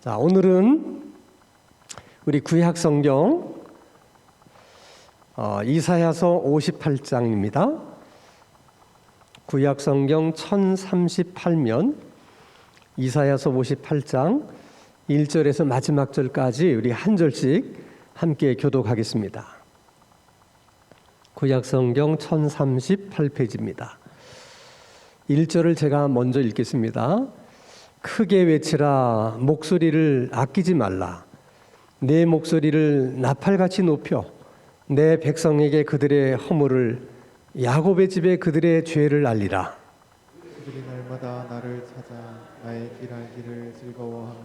자, 오늘은 우리 구약 성경 이사야서 58장입니다. 구약 성경 1038면 이사야서 58장 1절에서 마지막 절까지 우리 한 절씩 함께 교독하겠습니다. 구약 성경 1038페이지입니다. 1절을 제가 먼저 읽겠습니다. 크게 외치라, 목소리를 아끼지 말라. 내 목소리를 나팔같이 높여 내 백성에게 그들의 허물을, 야곱의 집에 그들의 죄를 알리라. 그들이 날마다 나를 찾아 나의 길 알기를 즐거워하며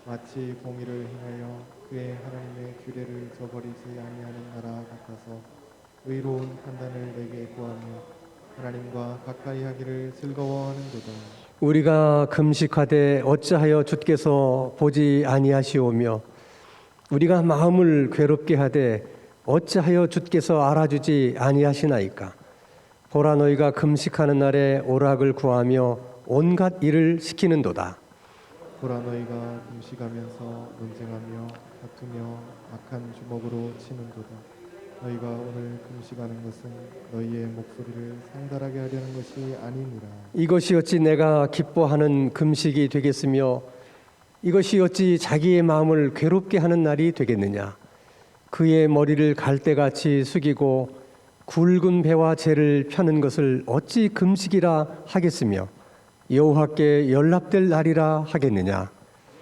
마치 공의를 행하여 그의 하나님의 규례를 저버리지 아니하는 나라 같아서 의로운 판단을 내게 구하며 하나님과 가까이 하기를 즐거워하는도다. 우리가 금식하되 어찌하여 주께서 보지 아니하시오며 우리가 마음을 괴롭게 하되 어찌하여 주께서 알아주지 아니하시나이까. 보라, 너희가 금식하는 날에 오락을 구하며 온갖 일을 시키는도다. 보라, 너희가 금식하면서 논쟁하며 다투며 악한 주먹으로 치는도다. 너희가 오늘 금식하는 것은 너희의 목소리를 상달하게 하려는 것이 아니니라. 이것이 어찌 내가 기뻐하는 금식이 되겠으며 이것이 어찌 자기의 마음을 괴롭게 하는 날이 되겠느냐. 그의 머리를 갈대같이 숙이고 굵은 배와 재를 펴는 것을 어찌 금식이라 하겠으며 여호와께 연락될 날이라 하겠느냐.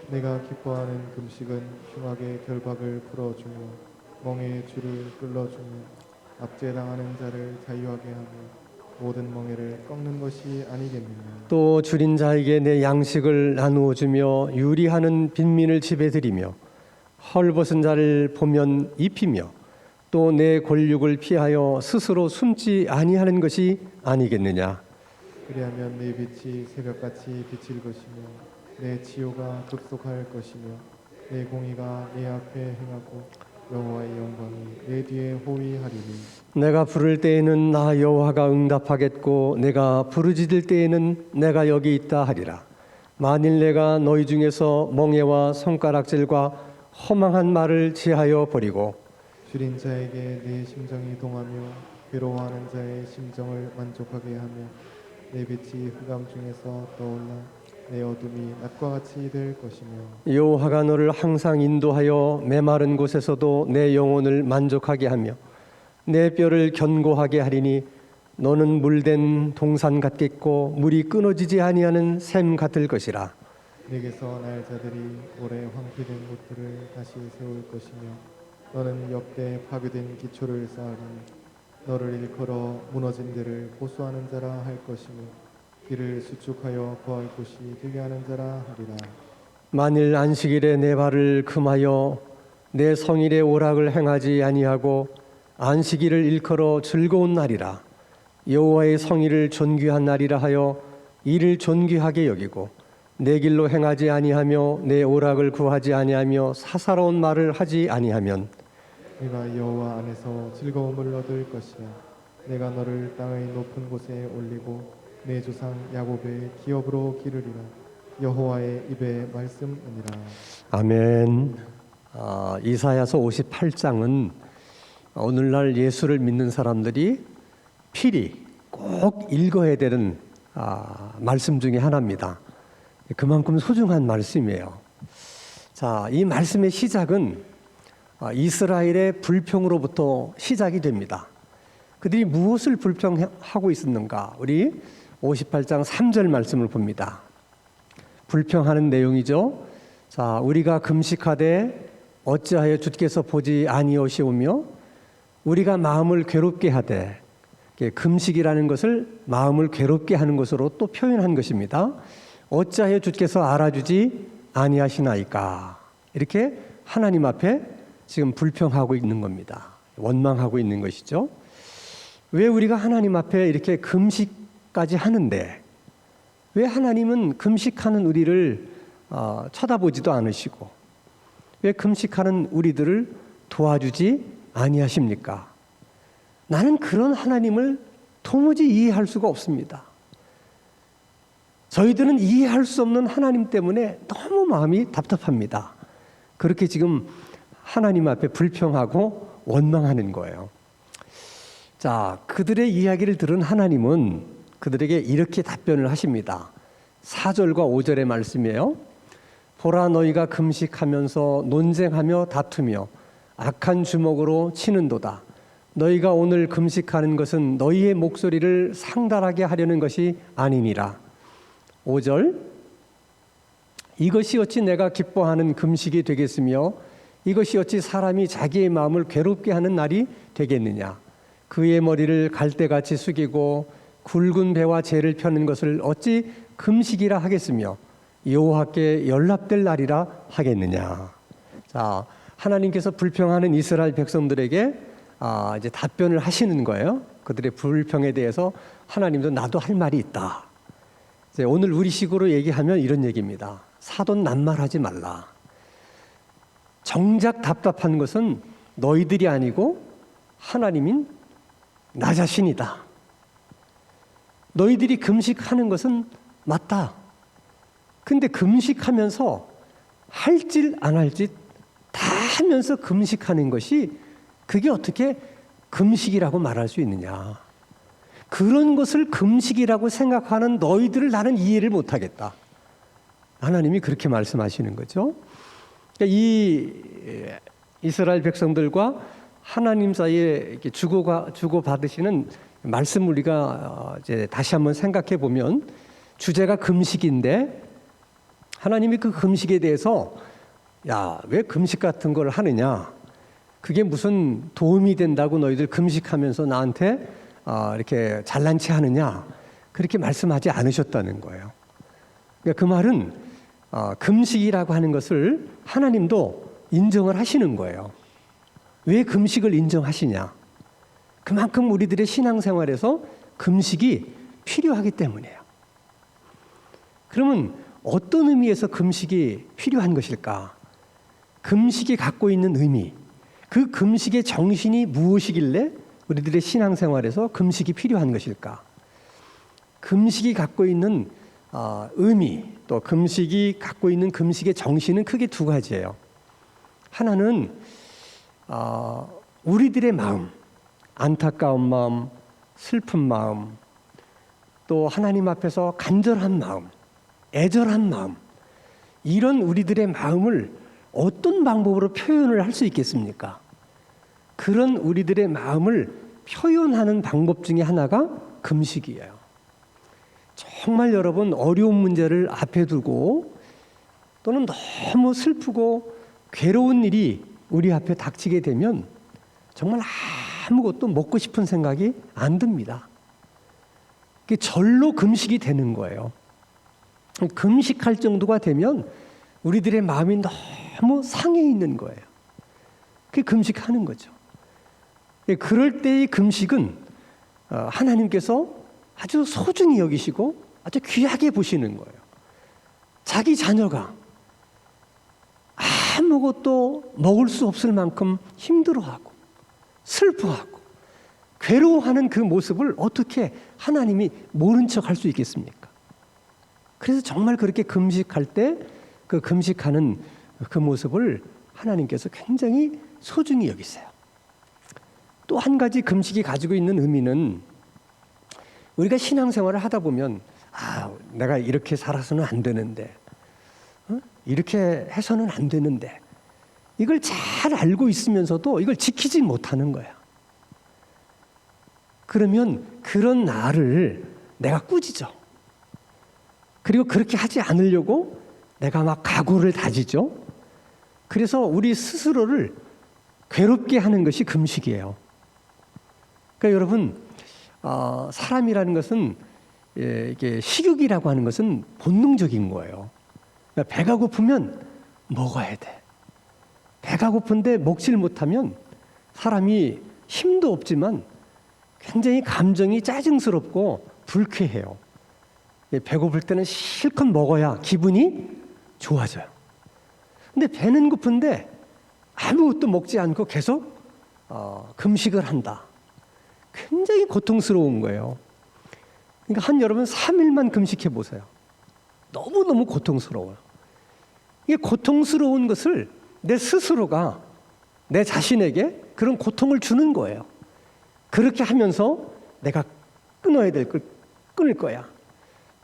내가 기뻐하는 금식은 흉악의 결박을 풀어주며 멍에의 줄을 끌어주며 압제당하는 자를 자유하게 하며 모든 멍에를 꺾는 것이 아니겠느냐. 또 줄인 자에게 내 양식을 나누어 주며 유리하는 빈민을 집에 들이며 헐벗은 자를 보면 입히며 또 내 권력을 피하여 스스로 숨지 아니하는 것이 아니겠느냐. 그리하면 내 빛이 새벽같이 비칠 것이며 내 치유가 급속할 것이며 내 공의가 내 앞에 행하고 여호와의 영광이 내 뒤에 호위하리니. 내가 부를 때에는 나 여호와가 응답하겠고 내가 부르짖을 때에는 내가 여기 있다 하리라. 만일 내가 너희 중에서 멍에와 손가락질과 허망한 말을 제하여 버리고 줄인 자에게 내 심정이 동하며 괴로워하는 자의 심정을 만족하게 하며 내 빛이 흑암 중에서 떠올라 내 어둠이 낮과 같이 될 것이며 여호와가 너를 항상 인도하여 메마른 곳에서도 내 영혼을 만족하게 하며 내 뼈를 견고하게 하리니 너는 물된 동산 같겠고 물이 끊어지지 아니하는 샘 같을 것이라. 내게서 날 자들이 오래 황폐된 곳들을 다시 세울 것이며 너는 역대 파괴된 기초를 쌓으리니 너를 일컬어 무너진 데를 보수하는 자라 할 것이며 길을 수축하여 거할 곳이 되게 하는 자라 하리라. 만일 안식일에 내 발을 금하여 내 성일에 오락을 행하지 아니하고 안식일을 일컬어 즐거운 날이라. 여호와의 성일을 존귀한 날이라 하여 이를 존귀하게 여기고 내 길로 행하지 아니하며 내 오락을 구하지 아니하며 사사로운 말을 하지 아니하면 내가 여호와 안에서 즐거움을 얻을 것이야. 내가 너를 땅의 높은 곳에 올리고 내 조상 야곱의 기업으로 기르리라. 여호와의 입의 말씀이니라. 아멘. 이사야서 58장은 오늘날 예수를 믿는 사람들이 필히 꼭 읽어야 되는 말씀 중에 하나입니다. 그만큼 소중한 말씀이에요. 자, 이 말씀의 시작은 이스라엘의 불평으로부터 시작이 됩니다. 그들이 무엇을 불평하고 있었는가? 우리 58장 3절 말씀을 봅니다. 불평하는 내용이죠. 자, 우리가 금식하되 어찌하여 주께서 보지 아니하시오며 우리가 마음을 괴롭게 하되, 금식이라는 것을 마음을 괴롭게 하는 것으로 또 표현한 것입니다. 어찌하여 주께서 알아주지 아니하시나이까. 이렇게 하나님 앞에 지금 불평하고 있는 겁니다. 원망하고 있는 것이죠. 왜 우리가 하나님 앞에 이렇게 금식까지 하는데 왜 하나님은 금식하는 우리를 쳐다보지도 않으시고 왜 금식하는 우리들을 도와주지 아니하십니까? 나는 그런 하나님을 도무지 이해할 수가 없습니다. 저희들은 이해할 수 없는 하나님 때문에 너무 마음이 답답합니다. 그렇게 지금 하나님 앞에 불평하고 원망하는 거예요. 자, 그들의 이야기를 들은 하나님은 그들에게 이렇게 답변을 하십니다. 4절과 5절의 말씀이에요. 보라, 너희가 금식하면서 논쟁하며 다투며 악한 주먹으로 치는도다. 너희가 오늘 금식하는 것은 너희의 목소리를 상달하게 하려는 것이 아니니라. 5절, 이것이 어찌 내가 기뻐하는 금식이 되겠으며 이것이 어찌 사람이 자기의 마음을 괴롭게 하는 날이 되겠느냐. 그의 머리를 갈대같이 숙이고 굵은 배와 재를 펴는 것을 어찌 금식이라 하겠으며 여호와께 연락될 날이라 하겠느냐. 자, 하나님께서 불평하는 이스라엘 백성들에게 이제 답변을 하시는 거예요. 그들의 불평에 대해서 하나님도 나도 할 말이 있다. 이제 오늘 우리식으로 얘기하면 이런 얘기입니다. 사돈 낱말하지 말라. 정작 답답한 것은 너희들이 아니고 하나님인 나 자신이다. 너희들이 금식하는 것은 맞다. 근데 금식하면서 할 짓 안 할 짓 다 하면서 금식하는 것이 그게 어떻게 금식이라고 말할 수 있느냐. 그런 것을 금식이라고 생각하는 너희들을 나는 이해를 못하겠다. 하나님이 그렇게 말씀하시는 거죠. 이 이스라엘 백성들과 하나님 사이에 주고받으시는 말씀 우리가 이제 다시 한번 생각해 보면 주제가 금식인데 하나님이 그 금식에 대해서 야, 왜 금식 같은 걸 하느냐? 그게 무슨 도움이 된다고 너희들 금식하면서 나한테 이렇게 잘난 체 하느냐? 그렇게 말씀하지 않으셨다는 거예요. 그러니까 그 말은 금식이라고 하는 것을 하나님도 인정을 하시는 거예요. 왜 금식을 인정하시냐? 그만큼 우리들의 신앙생활에서 금식이 필요하기 때문이에요. 그러면 어떤 의미에서 금식이 필요한 것일까? 금식이 갖고 있는 의미, 그 금식의 정신이 무엇이길래 우리들의 신앙생활에서 금식이 필요한 것일까? 금식이 갖고 있는 의미, 또 금식이 갖고 있는 금식의 정신은 크게 두 가지예요. 하나는 우리들의 마음, 안타까운 마음, 슬픈 마음, 또 하나님 앞에서 간절한 마음, 애절한 마음, 이런 우리들의 마음을 어떤 방법으로 표현을 할 수 있겠습니까? 그런 우리들의 마음을 표현하는 방법 중에 하나가 금식이에요. 정말 여러분 어려운 문제를 앞에 두고 또는 너무 슬프고 괴로운 일이 우리 앞에 닥치게 되면 정말 아무것도 먹고 싶은 생각이 안 듭니다. 그게 절로 금식이 되는 거예요. 금식할 정도가 되면 우리들의 마음이 너무 상해 있는 거예요. 그게 금식하는 거죠. 그럴 때의 금식은 하나님께서 아주 소중히 여기시고 아주 귀하게 보시는 거예요. 자기 자녀가 아무것도 먹을 수 없을 만큼 힘들어하고 슬퍼하고 괴로워하는 그 모습을 어떻게 하나님이 모른 척 할 수 있겠습니까? 그래서 정말 그렇게 금식할 때 그 금식하는 그 모습을 하나님께서 굉장히 소중히 여기세요. 또 한 가지 금식이 가지고 있는 의미는 우리가 신앙생활을 하다 보면 내가 이렇게 살아서는 안 되는데 이렇게 해서는 안 되는데 이걸 잘 알고 있으면서도 이걸 지키지 못하는 거야. 그러면 그런 나를 내가 꾸짖어. 그리고 그렇게 하지 않으려고 내가 막 각오를 다지죠. 그래서 우리 스스로를 괴롭게 하는 것이 금식이에요. 그러니까 여러분 사람이라는 것은 이게 식욕이라고 하는 것은 본능적인 거예요. 그러니까 배가 고프면 먹어야 돼. 배가 고픈데 먹질 못하면 사람이 힘도 없지만 굉장히 감정이 짜증스럽고 불쾌해요. 배고플 때는 실컷 먹어야 기분이 좋아져요. 근데 배는 고픈데 아무것도 먹지 않고 계속 금식을 한다. 굉장히 고통스러운 거예요. 그러니까 여러분 3일만 금식해 보세요. 너무너무 고통스러워요. 이게 고통스러운 것을 내 스스로가 내 자신에게 그런 고통을 주는 거예요. 그렇게 하면서 내가 끊어야 될 걸 끊을 거야.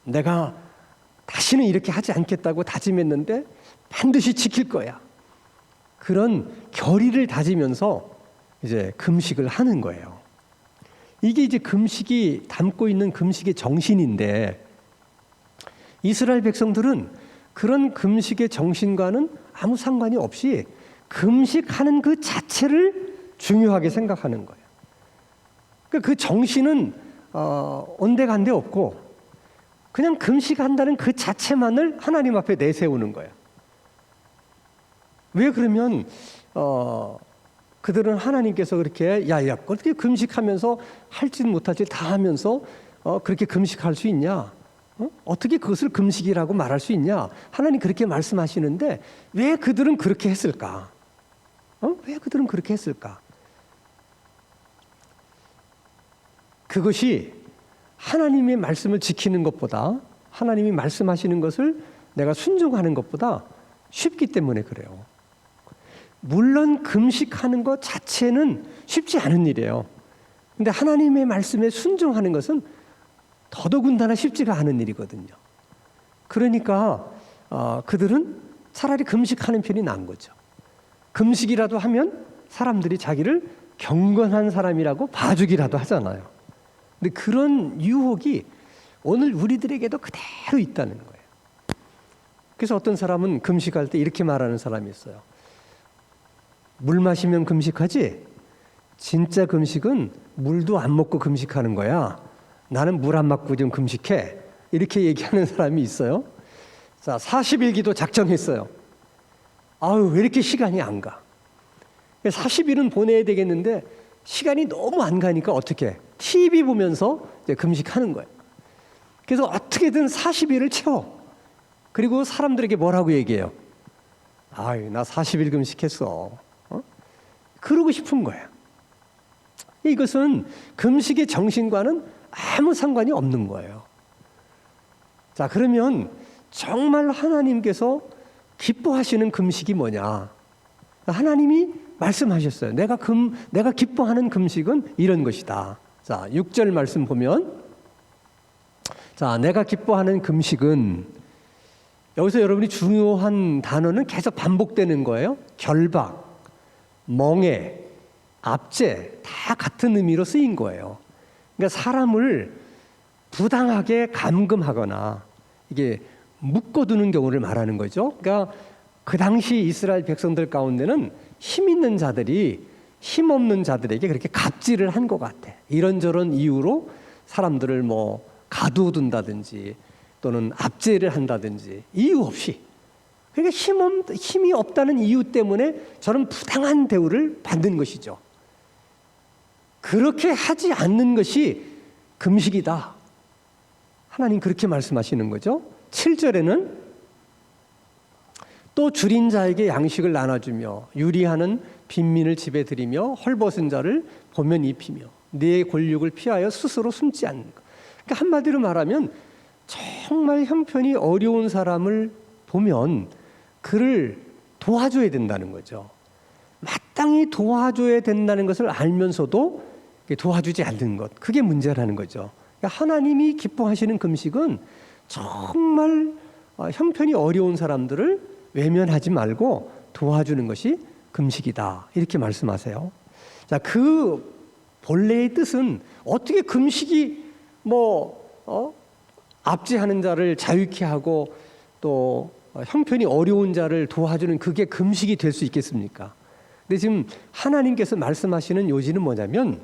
내가 다시는 이렇게 하지 않겠다고 다짐했는데 반드시 지킬 거야. 그런 결의를 다지면서 이제 금식을 하는 거예요. 이게 이제 금식이 담고 있는 금식의 정신인데, 이스라엘 백성들은 그런 금식의 정신과는 아무 상관이 없이 금식하는 그 자체를 중요하게 생각하는 거예요. 그 정신은 온데간데 없고 그냥 금식한다는 그 자체만을 하나님 앞에 내세우는 거예요. 왜 그러면 그들은 하나님께서 그렇게 야야 어떻게 금식하면서 할지 못할지 다 하면서 그렇게 금식할 수 있냐? 어떻게 그것을 금식이라고 말할 수 있냐? 하나님 그렇게 말씀하시는데 왜 그들은 그렇게 했을까? 왜 그들은 그렇게 했을까? 그것이 하나님의 말씀을 지키는 것보다, 하나님이 말씀하시는 것을 내가 순종하는 것보다 쉽기 때문에 그래요. 물론 금식하는 것 자체는 쉽지 않은 일이에요. 근데 하나님의 말씀에 순종하는 것은 더더군다나 쉽지가 않은 일이거든요. 그러니까 그들은 차라리 금식하는 편이 나은 거죠. 금식이라도 하면 사람들이 자기를 경건한 사람이라고 봐주기라도 하잖아요. 근데 그런 유혹이 오늘 우리들에게도 그대로 있다는 거예요. 그래서 어떤 사람은 금식할 때 이렇게 말하는 사람이 있어요. 물 마시면 금식하지? 진짜 금식은 물도 안 먹고 금식하는 거야. 나는 물 안 맞고 좀 금식해. 이렇게 얘기하는 사람이 있어요. 자, 40일 기도 작정했어요. 아유, 왜 이렇게 시간이 안 가? 40일은 보내야 되겠는데 시간이 너무 안 가니까 어떻게? TV 보면서 이제 금식하는 거예요. 그래서 어떻게든 40일을 채워. 그리고 사람들에게 뭐라고 얘기해요? 아유, 나 40일 금식했어. 그러고 싶은 거예요. 이것은 금식의 정신과는 아무 상관이 없는 거예요. 자, 그러면 정말 하나님께서 기뻐하시는 금식이 뭐냐? 하나님이 말씀하셨어요. 내가 기뻐하는 금식은 이런 것이다. 자, 6절 말씀 보면, 자, 내가 기뻐하는 금식은, 여기서 여러분이 중요한 단어는 계속 반복되는 거예요. 결박, 멍해, 압제, 다 같은 의미로 쓰인 거예요. 그러니까 사람을 부당하게 감금하거나 이게 묶어두는 경우를 말하는 거죠. 그러니까 그 당시 이스라엘 백성들 가운데는 힘 있는 자들이 힘 없는 자들에게 그렇게 갑질을 한 것 같아. 이런저런 이유로 사람들을 뭐 가두어둔다든지 또는 압제를 한다든지 이유 없이, 그러니까 힘이 없다는 이유 때문에 저런 부당한 대우를 받는 것이죠. 그렇게 하지 않는 것이 금식이다. 하나님 그렇게 말씀하시는 거죠. 7절에는 또 줄인 자에게 양식을 나눠주며 유리하는 빈민을 집에 들이며 헐벗은 자를 보면 입히며 네 권력을 피하여 스스로 숨지 않는 것. 그러니까 한마디로 말하면 정말 형편이 어려운 사람을 보면 그를 도와줘야 된다는 거죠. 마땅히 도와줘야 된다는 것을 알면서도 도와주지 않는 것, 그게 문제라는 거죠. 그러니까 하나님이 기뻐하시는 금식은 정말 형편이 어려운 사람들을 외면하지 말고 도와주는 것이 금식이다, 이렇게 말씀하세요. 자, 그 본래의 뜻은 어떻게 금식이 압제하는 자를 자유케 하고 또 형편이 어려운 자를 도와주는 그게 금식이 될 수 있겠습니까? 근데 지금 하나님께서 말씀하시는 요지는 뭐냐면,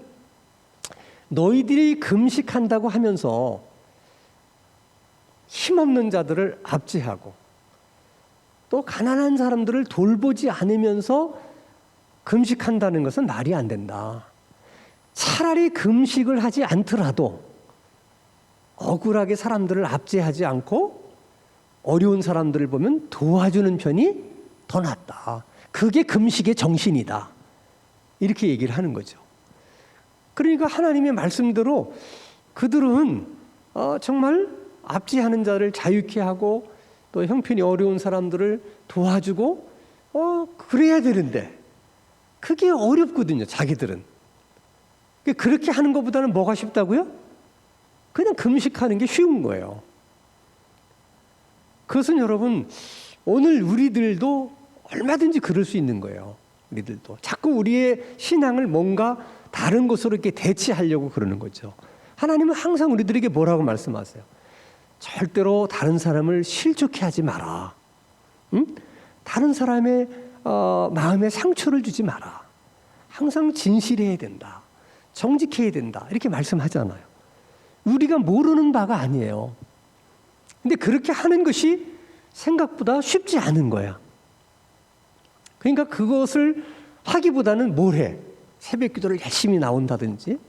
너희들이 금식한다고 하면서 힘없는 자들을 압제하고 또 가난한 사람들을 돌보지 않으면서 금식한다는 것은 말이 안 된다. 차라리 금식을 하지 않더라도 억울하게 사람들을 압제하지 않고 어려운 사람들을 보면 도와주는 편이 더 낫다. 그게 금식의 정신이다. 이렇게 얘기를 하는 거죠. 그러니까 하나님의 말씀대로 그들은 정말 압제하는 자를 자유케 하고 또 형편이 어려운 사람들을 도와주고 그래야 되는데 그게 어렵거든요. 자기들은. 그렇게 하는 것보다는 뭐가 쉽다고요? 그냥 금식하는 게 쉬운 거예요. 그것은 여러분 오늘 우리들도 얼마든지 그럴 수 있는 거예요. 우리들도 자꾸 우리의 신앙을 뭔가 다른 것으로 이렇게 대체하려고 그러는 거죠. 하나님은 항상 우리들에게 뭐라고 말씀하세요? 절대로 다른 사람을 실족해 하지 마라. 응? 다른 사람의 마음에 상처를 주지 마라. 항상 진실해야 된다. 정직해야 된다. 이렇게 말씀하잖아요. 우리가 모르는 바가 아니에요. 근데 그렇게 하는 것이 생각보다 쉽지 않은 거야. 그러니까 그것을 하기보다는 뭘 해? 새벽 기도를 열심히 나온다든지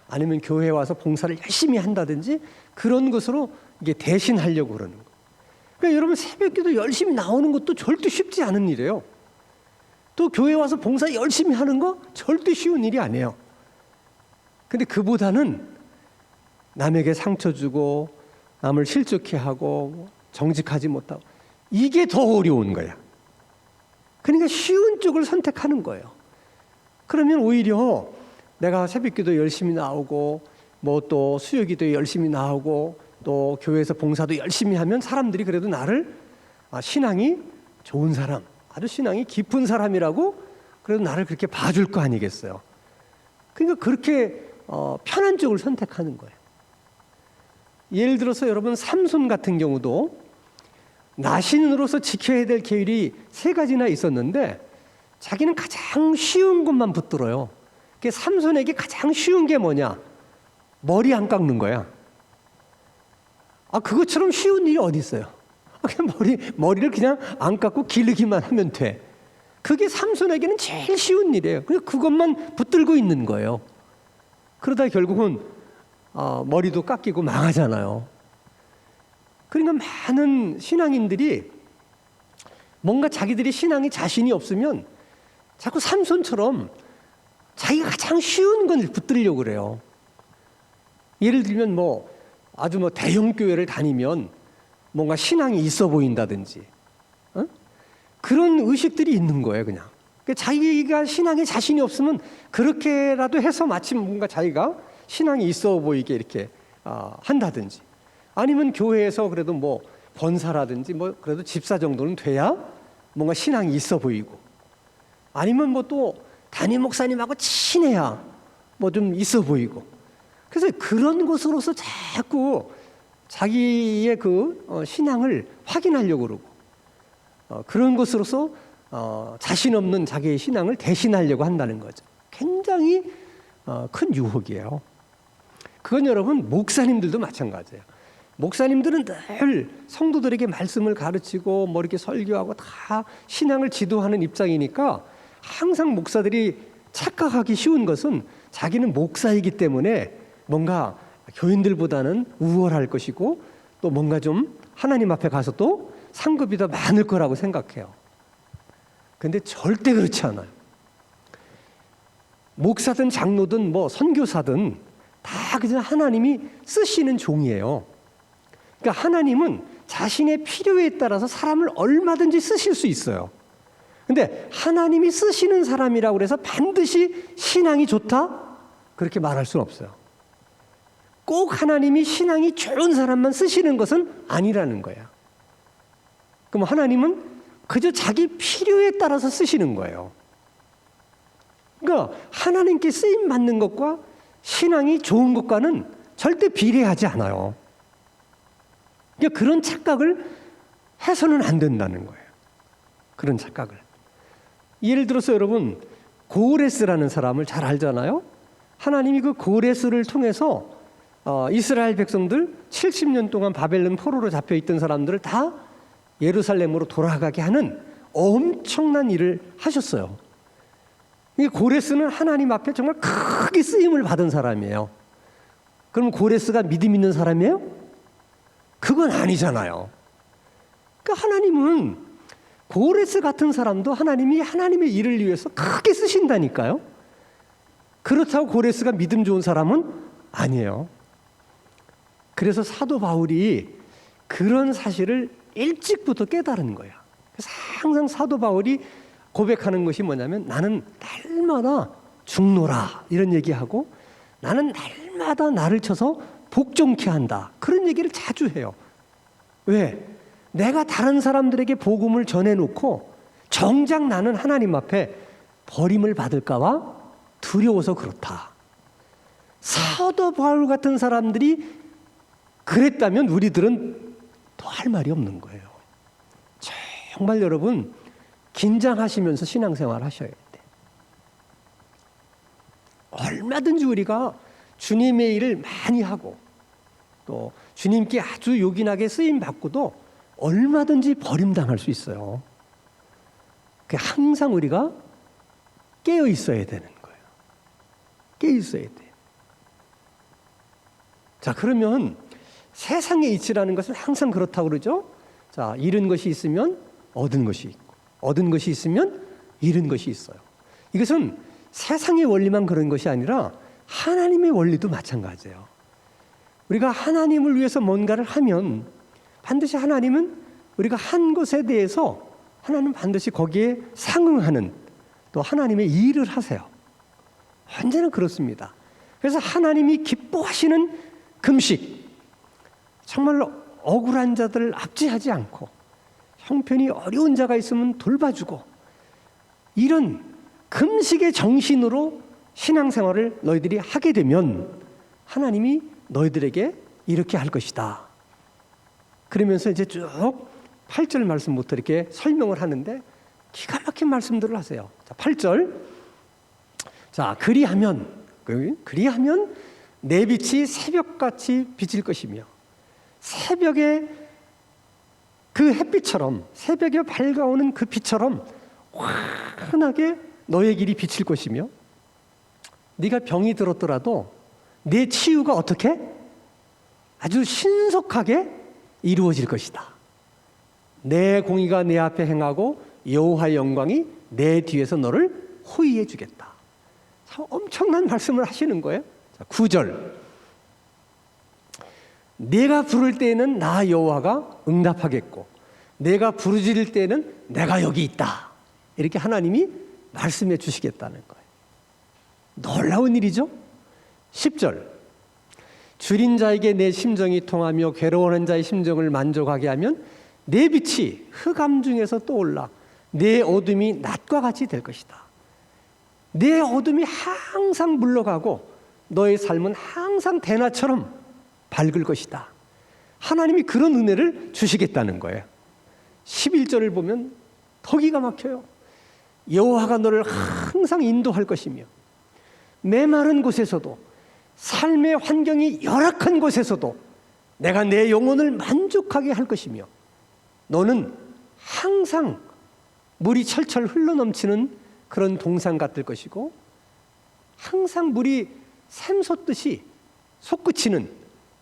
아니면 교회에 와서 봉사를 열심히 한다든지 그런 것으로 이게 대신하려고 그러는 거예요. 그러니까 여러분 새벽 기도 열심히 나오는 것도 절대 쉽지 않은 일이에요. 또 교회 와서 봉사 열심히 하는 거 절대 쉬운 일이 아니에요. 근데 그보다는 남에게 상처 주고 남을 실족해 하고 정직하지 못하고 이게 더 어려운 거야. 그러니까 쉬운 쪽을 선택하는 거예요. 그러면 오히려 내가 새벽기도 열심히 나오고 뭐 또 수요기도 열심히 나오고 또 교회에서 봉사도 열심히 하면 사람들이 그래도 나를 신앙이 좋은 사람, 아주 신앙이 깊은 사람이라고 그래도 나를 그렇게 봐줄 거 아니겠어요. 그러니까 그렇게 편한 쪽을 선택하는 거예요. 예를 들어서 여러분 삼손 같은 경우도 나신으로서 지켜야 될 계율이 3가지나 있었는데 자기는 가장 쉬운 것만 붙들어요. 삼손에게 가장 쉬운 게 뭐냐? 머리 안 깎는 거야. 그것처럼 쉬운 일이 어디 있어요? 그냥 머리를 그냥 안 깎고 기르기만 하면 돼. 그게 삼손에게는 제일 쉬운 일이에요. 그냥 그것만 붙들고 있는 거예요. 그러다 결국은 머리도 깎이고 망하잖아요. 그러니까 많은 신앙인들이 뭔가 자기들이 신앙에 자신이 없으면 자꾸 삼손처럼 자기가 가장 쉬운 건 붙들려고 그래요. 예를 들면 아주 대형 교회를 다니면 뭔가 신앙이 있어 보인다든지 그런 의식들이 있는 거예요. 그냥 자기가 신앙에 자신이 없으면 그렇게라도 해서 마침 뭔가 자기가 신앙이 있어 보이게 이렇게 한다든지 아니면 교회에서 그래도 권사라든지 그래도 집사 정도는 돼야 뭔가 신앙이 있어 보이고 아니면 또 담임 목사님하고 친해야 좀 있어 보이고 그래서 그런 것으로서 자꾸 자기의 신앙을 확인하려고 그러고 그런 것으로서 자신 없는 자기의 신앙을 대신하려고 한다는 거죠. 굉장히 큰 유혹이에요. 그건 여러분 목사님들도 마찬가지예요. 목사님들은 늘 성도들에게 말씀을 가르치고 이렇게 설교하고 다 신앙을 지도하는 입장이니까 항상 목사들이 착각하기 쉬운 것은 자기는 목사이기 때문에 뭔가 교인들보다는 우월할 것이고 또 뭔가 좀 하나님 앞에 가서 또 상급이 더 많을 거라고 생각해요. 근데 절대 그렇지 않아요. 목사든 장로든 선교사든 다 그냥 하나님이 쓰시는 종이에요. 그러니까 하나님은 자신의 필요에 따라서 사람을 얼마든지 쓰실 수 있어요. 근데 하나님이 쓰시는 사람이라고 해서 반드시 신앙이 좋다? 그렇게 말할 수는 없어요. 꼭 하나님이 신앙이 좋은 사람만 쓰시는 것은 아니라는 거야. 그럼 하나님은 그저 자기 필요에 따라서 쓰시는 거예요. 그러니까 하나님께 쓰임 받는 것과 신앙이 좋은 것과는 절대 비례하지 않아요. 그러니까 그런 착각을 해서는 안 된다는 거예요. 그런 착각을. 예를 들어서 여러분 고레스라는 사람을 잘 알잖아요. 하나님이 그 고레스를 통해서 이스라엘 백성들 70년 동안 바벨론 포로로 잡혀있던 사람들을 다 예루살렘으로 돌아가게 하는 엄청난 일을 하셨어요. 고레스는 하나님 앞에 정말 크게 쓰임을 받은 사람이에요. 그럼 고레스가 믿음 있는 사람이에요? 그건 아니잖아요. 그러니까 하나님은 고레스 같은 사람도 하나님이 하나님의 일을 위해서 크게 쓰신다니까요. 그렇다고 고레스가 믿음 좋은 사람은 아니에요. 그래서 사도 바울이 그런 사실을 일찍부터 깨달은 거야. 그래서 항상 사도 바울이 고백하는 것이 뭐냐면 나는 날마다 죽노라 이런 얘기하고 나는 날마다 나를 쳐서 복종케 한다. 그런 얘기를 자주 해요. 왜? 내가 다른 사람들에게 복음을 전해놓고 정작 나는 하나님 앞에 버림을 받을까 봐 두려워서 그렇다. 사도 바울 같은 사람들이 그랬다면 우리들은 더 할 말이 없는 거예요. 정말 여러분 긴장하시면서 신앙생활 하셔야 돼. 얼마든지 우리가 주님의 일을 많이 하고 또 주님께 아주 요긴하게 쓰임 받고도 얼마든지 버림당할 수 있어요. 항상 우리가 깨어 있어야 되는 거예요. 깨어 있어야 돼. 자, 그러면 세상의 이치라는 것은 항상 그렇다고 그러죠. 자, 잃은 것이 있으면 얻은 것이 있고, 얻은 것이 있으면 잃은 것이 있어요. 이것은 세상의 원리만 그런 것이 아니라 하나님의 원리도 마찬가지예요. 우리가 하나님을 위해서 뭔가를 하면 반드시 하나님은 우리가 한 것에 대해서 하나님은 반드시 거기에 상응하는 또 하나님의 일을 하세요. 언제나 그렇습니다. 그래서 하나님이 기뻐하시는 금식, 정말로 억울한 자들을 압제하지 않고 형편이 어려운 자가 있으면 돌봐주고 이런 금식의 정신으로 신앙생활을 너희들이 하게 되면 하나님이 너희들에게 이렇게 할 것이다. 그러면서 이제 쭉 8절 말씀부터 이렇게 설명을 하는데 기가 막힌 말씀들을 하세요. 자, 8절. 자, 그리하면 내 빛이 새벽같이 비칠 것이며 새벽에 그 햇빛처럼 새벽에 밝아오는 그 빛처럼 환하게 너의 길이 비칠 것이며 네가 병이 들었더라도 내 치유가 어떻게? 아주 신속하게 이루어질 것이다. 내 공의가 내 앞에 행하고 여호와의 영광이 내 뒤에서 너를 호위해 주겠다. 엄청난 말씀을 하시는 거예요. 9절. 내가 부를 때에는 나 여호와가 응답하겠고 내가 부르짖을 때에는 내가 여기 있다. 이렇게 하나님이 말씀해 주시겠다는 거예요. 놀라운 일이죠. 10절. 줄인 자에게 내 심정이 통하며 괴로워하는 자의 심정을 만족하게 하면 내 빛이 흑암 중에서 떠올라 내 어둠이 낮과 같이 될 것이다. 내 어둠이 항상 물러가고 너의 삶은 항상 대낮처럼 밝을 것이다. 하나님이 그런 은혜를 주시겠다는 거예요. 11절을 보면 더 기가 막혀요. 여호와가 너를 항상 인도할 것이며 메마른 곳에서도 삶의 환경이 열악한 곳에서도 내가 내 영혼을 만족하게 할 것이며 너는 항상 물이 철철 흘러넘치는 그런 동산 같을 것이고 항상 물이 샘솟듯이 솟구치는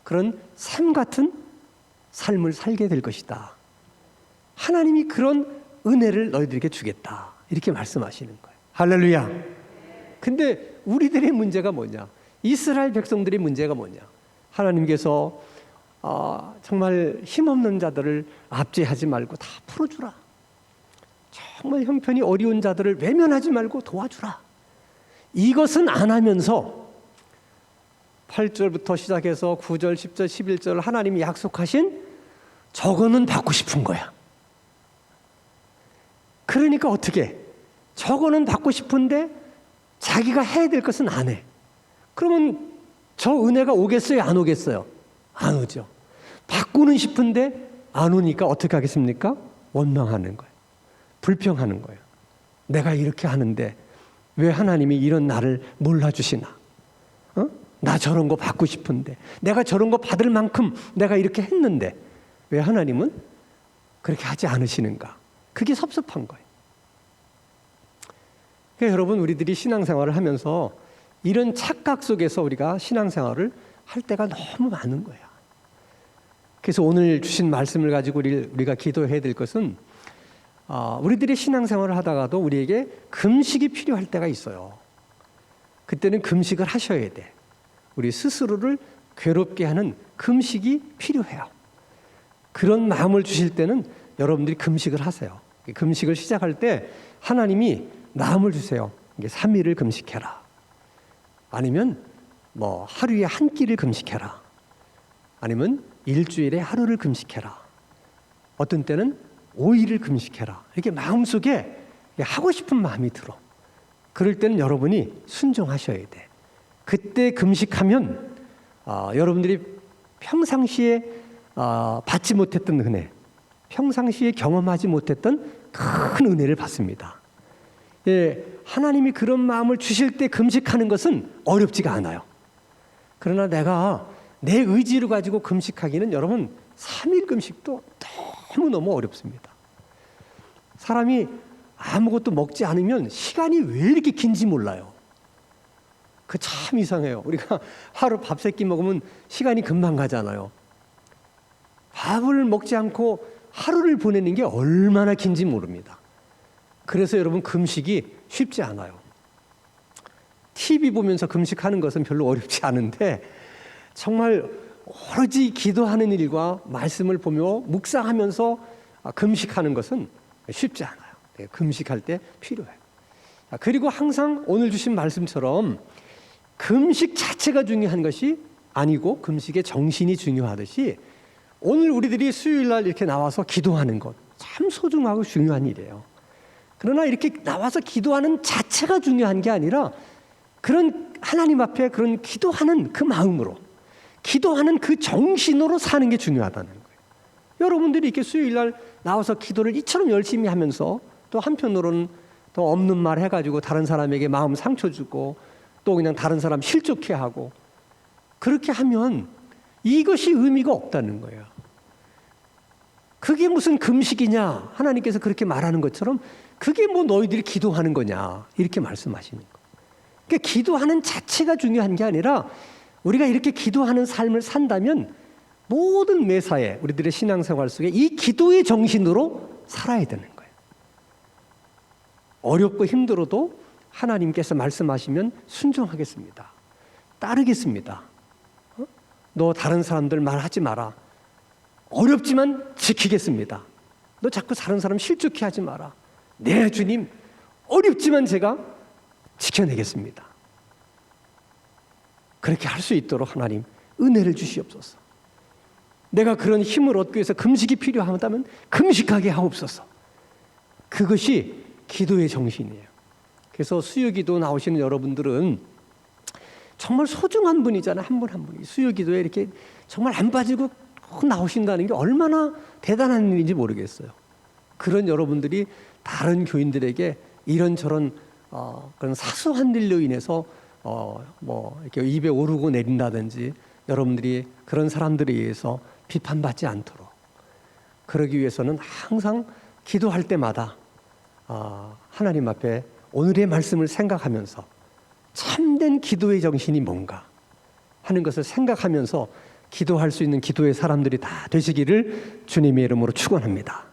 그런 샘 같은 삶을 살게 될 것이다. 하나님이 그런 은혜를 너희들에게 주겠다. 이렇게 말씀하시는 거예요. 할렐루야. 근데 우리들의 문제가 뭐냐? 이스라엘 백성들의 문제가 뭐냐? 하나님께서 정말 힘없는 자들을 압제하지 말고 다 풀어주라. 정말 형편이 어려운 자들을 외면하지 말고 도와주라. 이것은 안 하면서 8절부터 시작해서 9절, 10절, 11절 하나님이 약속하신 저거는 받고 싶은 거야. 그러니까 어떻게? 저거는 받고 싶은데 자기가 해야 될 것은 안 해. 그러면 저 은혜가 오겠어요? 안 오겠어요? 안 오죠. 받고는 싶은데 안 오니까 어떻게 하겠습니까? 원망하는 거예요. 불평하는 거예요. 내가 이렇게 하는데 왜 하나님이 이런 나를 몰라주시나? 나 저런 거 받고 싶은데 내가 저런 거 받을 만큼 내가 이렇게 했는데 왜 하나님은 그렇게 하지 않으시는가? 그게 섭섭한 거예요. 그러니까 여러분 우리들이 신앙생활을 하면서 이런 착각 속에서 우리가 신앙생활을 할 때가 너무 많은 거야. 그래서 오늘 주신 말씀을 가지고 우리가 기도해야 될 것은 우리들이 신앙생활을 하다가도 우리에게 금식이 필요할 때가 있어요. 그때는 금식을 하셔야 돼. 우리 스스로를 괴롭게 하는 금식이 필요해요. 그런 마음을 주실 때는 여러분들이 금식을 하세요. 금식을 시작할 때 하나님이 마음을 주세요. 3일을 금식해라. 아니면 뭐 하루에 한 끼를 금식해라. 아니면 일주일에 하루를 금식해라. 어떤 때는 5일을 금식해라. 이렇게 마음속에 하고 싶은 마음이 들어. 그럴 때는 여러분이 순종하셔야 돼. 그때 금식하면 여러분들이 평상시에 받지 못했던 은혜, 평상시에 경험하지 못했던 큰 은혜를 받습니다. 예, 하나님이 그런 마음을 주실 때 금식하는 것은 어렵지가 않아요. 그러나 내가 내 의지를 가지고 금식하기는 여러분 3일 금식도 너무너무 어렵습니다. 사람이 아무것도 먹지 않으면 시간이 왜 이렇게 긴지 몰라요. 그 참 이상해요. 우리가 하루 밥 3끼 먹으면 시간이 금방 가잖아요. 밥을 먹지 않고 하루를 보내는 게 얼마나 긴지 모릅니다. 그래서 여러분 금식이 쉽지 않아요. TV 보면서 금식하는 것은 별로 어렵지 않은데 정말 오로지 기도하는 일과 말씀을 보며 묵상하면서 금식하는 것은 쉽지 않아요. 금식할 때 필요해요. 그리고 항상 오늘 주신 말씀처럼 금식 자체가 중요한 것이 아니고 금식의 정신이 중요하듯이 오늘 우리들이 수요일 날 이렇게 나와서 기도하는 것 참 소중하고 중요한 일이에요. 그러나 이렇게 나와서 기도하는 자체가 중요한 게 아니라 그런 하나님 앞에 그런 기도하는 그 마음으로 기도하는 그 정신으로 사는 게 중요하다는 거예요. 여러분들이 이렇게 수요일 날 나와서 기도를 이처럼 열심히 하면서 또 한편으로는 또 없는 말 해가지고 다른 사람에게 마음 상처 주고 또 그냥 다른 사람 실족해 하고 그렇게 하면 이것이 의미가 없다는 거예요. 그게 무슨 금식이냐? 하나님께서 그렇게 말하는 것처럼 그게 뭐 너희들이 기도하는 거냐? 이렇게 말씀하시는 거예요. 그러니까 기도하는 자체가 중요한 게 아니라 우리가 이렇게 기도하는 삶을 산다면 모든 매사에 우리들의 신앙생활 속에 이 기도의 정신으로 살아야 되는 거예요. 어렵고 힘들어도 하나님께서 말씀하시면 순종하겠습니다. 따르겠습니다. 너 다른 사람들 말하지 마라. 어렵지만 지키겠습니다. 너 자꾸 다른 사람 실족해 하지 마라. 네, 주님, 어렵지만 제가 지켜내겠습니다. 그렇게 할 수 있도록 하나님 은혜를 주시옵소서. 내가 그런 힘을 얻기 위해서 금식이 필요하다면 금식하게 하옵소서. 그것이 기도의 정신이에요. 그래서 수요기도 나오시는 여러분들은 정말 소중한 분이잖아요. 한 분 한 분이. 수요기도에 이렇게 정말 안 빠지고 나오신다는 게 얼마나 대단한 일인지 모르겠어요. 그런 여러분들이 다른 교인들에게 이런저런 그런 사소한 일로 인해서 뭐 이렇게 입에 오르고 내린다든지 여러분들이 그런 사람들에 의해서 비판받지 않도록 그러기 위해서는 항상 기도할 때마다 하나님 앞에 오늘의 말씀을 생각하면서 참된 기도의 정신이 뭔가 하는 것을 생각하면서 기도할 수 있는 기도의 사람들이 다 되시기를 주님의 이름으로 축원합니다.